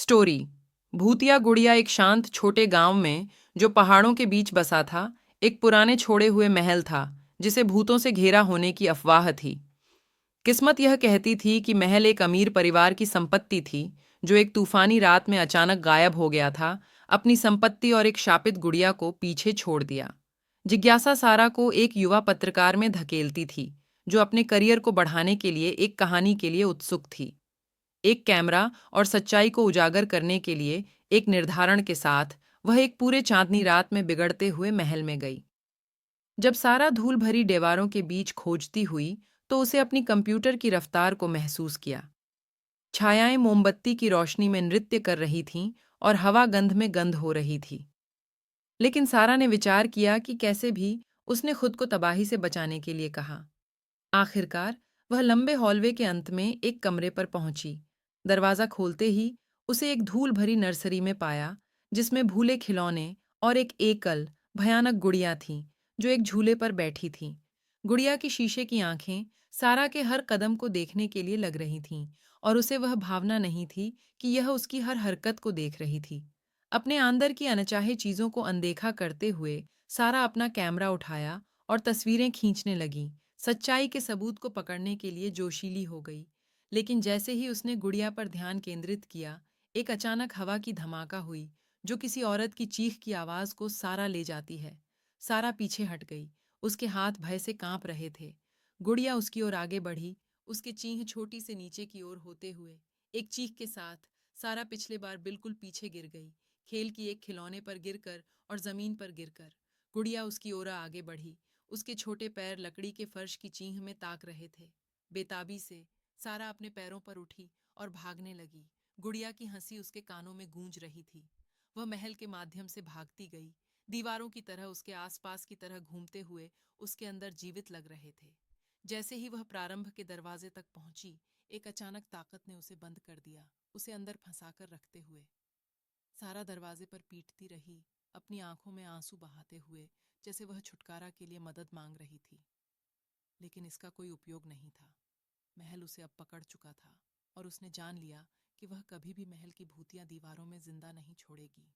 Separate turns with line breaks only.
Story. भूतिया गुड़िया एक शांत छोटे गांव में जो पहाड़ों के बीच बसा था, एक पुराने छोड़े हुए महल था जिसे भूतों से घेरा होने की अफवाह थी। किस्मत यह कहती थी कि महल एक अमीर परिवार की संपत्ति थी जो एक तूफानी रात में अचानक गायब हो गया था, अपनी संपत्ति और एक शापित गुड़िया को पीछे छोड़ दिया। जिज्ञासा सारा को एक युवा पत्रकार में धकेलती थी जो अपने करियर को बढ़ाने के लिए एक कहानी के लिए उत्सुक थी। एक कैमरा और सच्चाई को उजागर करने के लिए एक निर्धारण के साथ वह एक पूरे चांदनी रात में बिगड़ते हुए महल में गई। जब सारा धूल भरी दीवारों के बीच खोजती हुई तो उसे अपनी कंप्यूटर की रफ्तार को महसूस किया। छायाएं मोमबत्ती की रोशनी में नृत्य कर रही थीं और हवा गंध में गंध हो रही थी। लेकिन सारा ने विचार किया कि कैसे भी उसने खुद को तबाही से बचाने के लिए कहा। आखिरकार वह लंबे हॉलवे के अंत में एक कमरे पर पहुंची। दरवाजा खोलते ही उसे एक धूल भरी नर्सरी में पाया जिसमें भूले खिलौने और एक एकल भयानक गुड़िया थी जो एक झूले पर बैठी थी। गुड़िया की शीशे की आंखें सारा के हर कदम को देखने के लिए लग रही थीं और उसे वह भावना नहीं थी कि यह उसकी हर हरकत को देख रही थी। अपने अंदर की अनचाहे चीजों को अनदेखा करते हुए सारा अपना कैमरा उठाया और तस्वीरें खींचने लगी, सच्चाई के सबूत को पकड़ने के लिए जोशीली हो गई। लेकिन जैसे ही उसने गुड़िया पर ध्यान केंद्रित किया, एक अचानक हवा की धमाका हुई जो किसी औरत की चीख की आवाज को सारा ले जाती है। सारा पीछे हट गई, उसके हाथ भय से कांप रहे थे। गुड़िया उसकी ओर आगे बढ़ी, उसकी चीख छोटी से नीचे की ओर होते हुए। एक चीख के साथ सारा पिछले बार बिल्कुल पीछे गिर गई, खेल की एक खिलौने पर गिरकर और जमीन पर गिरकर। गुड़िया उसकी ओर आगे बढ़ी, उसके छोटे पैर लकड़ी के फर्श की चीख में ताक रहे थे। बेताबी से सारा अपने पैरों पर उठी और भागने लगी। गुड़िया की हंसी उसके कानों में गूंज रही थी। वह महल के माध्यम से भागती गई, दीवारों की तरह उसके आसपास की तरह घूमते हुए उसके अंदर जीवित लग रहे थे। जैसे ही वह प्रारंभ के दरवाजे तक पहुंची, एक अचानक ताकत ने उसे बंद कर दिया, उसे अंदर फंसाकर रखते हुए। सारा दरवाजे पर पीटती रही, अपनी आंखों में आंसू बहाते हुए, जैसे वह छुटकारा के लिए मदद मांग रही थी। लेकिन इसका कोई उपयोग नहीं था। महल उसे अब पकड़ चुका था और उसने जान लिया कि वह कभी भी महल की भूतिया दीवारों में जिंदा नहीं छोड़ेगी।